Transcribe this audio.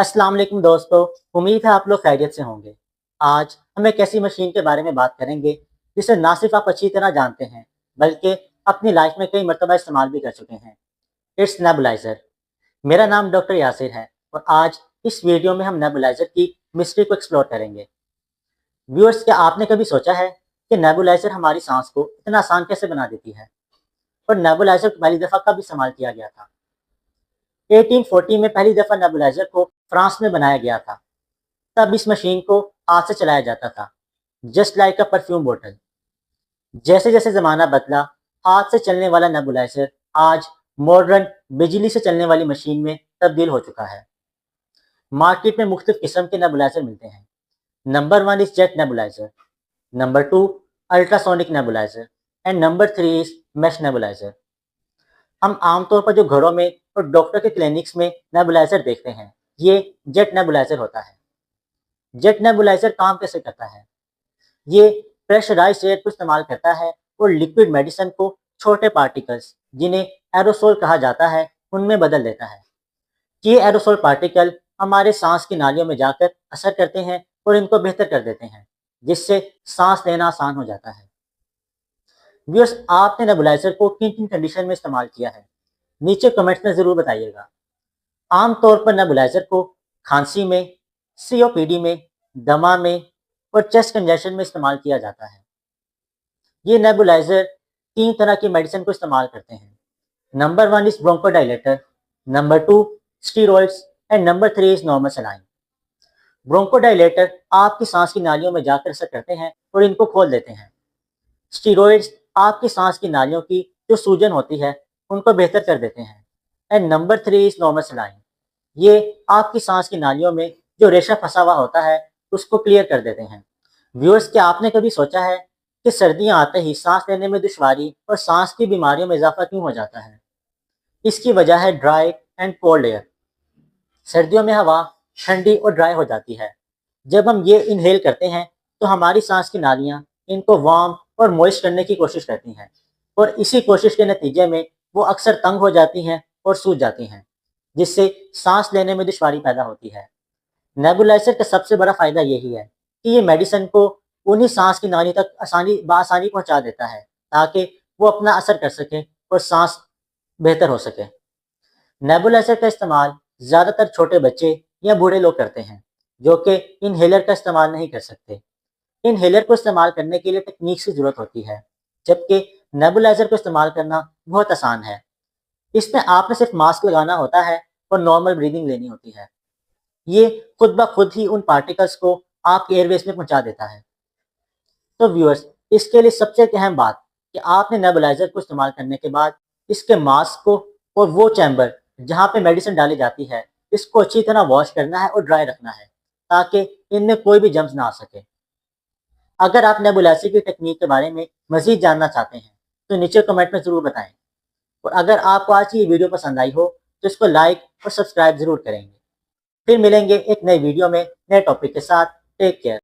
अस्सलाम वालेकुम दोस्तों, उम्मीद है आप लोग खैरियत से होंगे। आज हम एक ऐसी मशीन के बारे में बात करेंगे जिसे ना सिर्फ आप अच्छी तरह जानते हैं बल्कि अपनी लाइफ में कई मरतबा इस्तेमाल भी कर चुके हैं। It's nebuliser. मेरा नाम डॉक्टर यासिर है और आज इस वीडियो में हम नेबुलाइज़र की मिस्ट्री को एक्सप्लोर करेंगे। व्यूअर्स, क्या आपने कभी सोचा है कि नेबुलाइज़र हमारी सांस को इतना आसान कैसे बना देती है? और नेबुलाइज़र पहली दफ़ा कब इस्तेमाल किया गया था? 1840 में पहली दफ़ा नेबुलाइज़र को फ्रांस में बनाया गया था। तब इस मशीन को हाथ से चलाया जाता था, जस्ट लाइक अ परफ्यूम बोतल। जैसे जैसे ज़माना बदला, हाथ से चलने वाला नेबुलाइज़र आज मॉडर्न बिजली से चलने वाली मशीन में तब्दील हो चुका है। मार्केट में मुख्तलिफ किस्म के नेबुलाइज़र मिलते हैं। Number 1 is jet nebuliser, number 2 ultrasonic nebuliser and number 3 is mesh nebuliser. हम आमतौर पर जो घरों में और डॉक्टर के क्लिनिक्स में नेबुलाइज़र देखते हैं, ये जेट नेबुलाइज़र होता है। जेट नेबुलाइज़र काम कैसे करता है? ये प्रेशराइज्ड एयर को इस्तेमाल करता है और लिक्विड मेडिसिन को छोटे पार्टिकल्स, जिन्हें एरोसोल कहा जाता है, उनमें बदल देता है। ये एरोसोल पार्टिकल हमारे सांस की नालियों में जाकर असर करते हैं और इनको बेहतर कर देते हैं, जिससे सांस लेना आसान हो जाता है। व्यूअर्स, आपने नेबुलाइज़र को किन किन कंडीशन में इस्तेमाल किया है? नीचे कमेंट्स में ज़रूर बताइएगा। आमतौर पर नेबुलाइज़र को खांसी में, सीओपीडी में, दमा में और चेस्ट कंजेशन में इस्तेमाल किया जाता है। ये नेबुलाइज़र 3 तरह की मेडिसिन को इस्तेमाल करते हैं। Number 1 is bronchodilator, number 2 steroids and number 3 is normal saline. Bronchodilator आपकी सांस की नालियों में जाकर असर करते हैं और इनको खोल देते हैं। स्टेरॉइड्स आपकी सांस की नालियों की जो सूजन होती है, उनको बेहतर कर देते हैं। And number 3 is normal saline. ये आपकी सांस की नालियों में जो रेशा फंसा हुआ होता है, उसको क्लियर कर देते हैं। व्यूअर्स, क्या आपने कभी सोचा है कि सर्दियां आते ही सांस लेने में दुश्वारी और सांस की बीमारियों में इजाफा क्यों हो जाता है? इसकी वजह है ड्राई एंड कोल्ड एयर। सर्दियों में हवा ठंडी और ड्राई हो जाती है। जब हम ये इनहेल करते हैं तो हमारी सांस की नालियां इनको वार्म और मॉइस्ट करने की कोशिश करती हैं और इसी कोशिश के नतीजे में वो अक्सर तंग हो जाती हैं और सूज जाती हैं, जिससे सांस लेने में दुश्वारी पैदा होती है। नेबुलाइजर का सबसे बड़ा फ़ायदा यही है कि ये मेडिसिन को उन्हीं सांस की नाली तक बआसानी पहुंचा देता है, ताकि वो अपना असर कर सके और सांस बेहतर हो सके। नेबुलाइजर का इस्तेमाल ज़्यादातर छोटे बच्चे या बूढ़े लोग करते हैं, जो कि इनहेलर का इस्तेमाल नहीं कर सकते। इनहेलर को इस्तेमाल करने के लिए टेक्निक की ज़रूरत होती है, जबकि नेबुलाइजर को इस्तेमाल करना बहुत आसान है। इसमें आपने सिर्फ मास्क लगाना होता है और नॉर्मल ब्रीदिंग लेनी होती है। ये खुद ब खुद ही उन पार्टिकल्स को आपके एयरवेज में पहुंचा देता है। तो व्यूअर्स, इसके लिए सबसे अहम बात कि आपने नेबुलाइजर को इस्तेमाल करने के बाद इसके मास्क को और वो चैम्बर जहाँ पे मेडिसिन डाली जाती है, इसको अच्छी तरह वॉश करना है और ड्राई रखना है, ताकि इनमें कोई भी जम्स ना आ सके। अगर आप नेबुलाइजर की टेक्निक के बारे में मजीद जानना चाहते हैं तो नीचे कमेंट में ज़रूर बताएं। और अगर आपको आज की ये वीडियो पसंद आई हो तो इसको लाइक और सब्सक्राइब ज़रूर करेंगे। फिर मिलेंगे एक नई वीडियो में नए टॉपिक के साथ। Take care.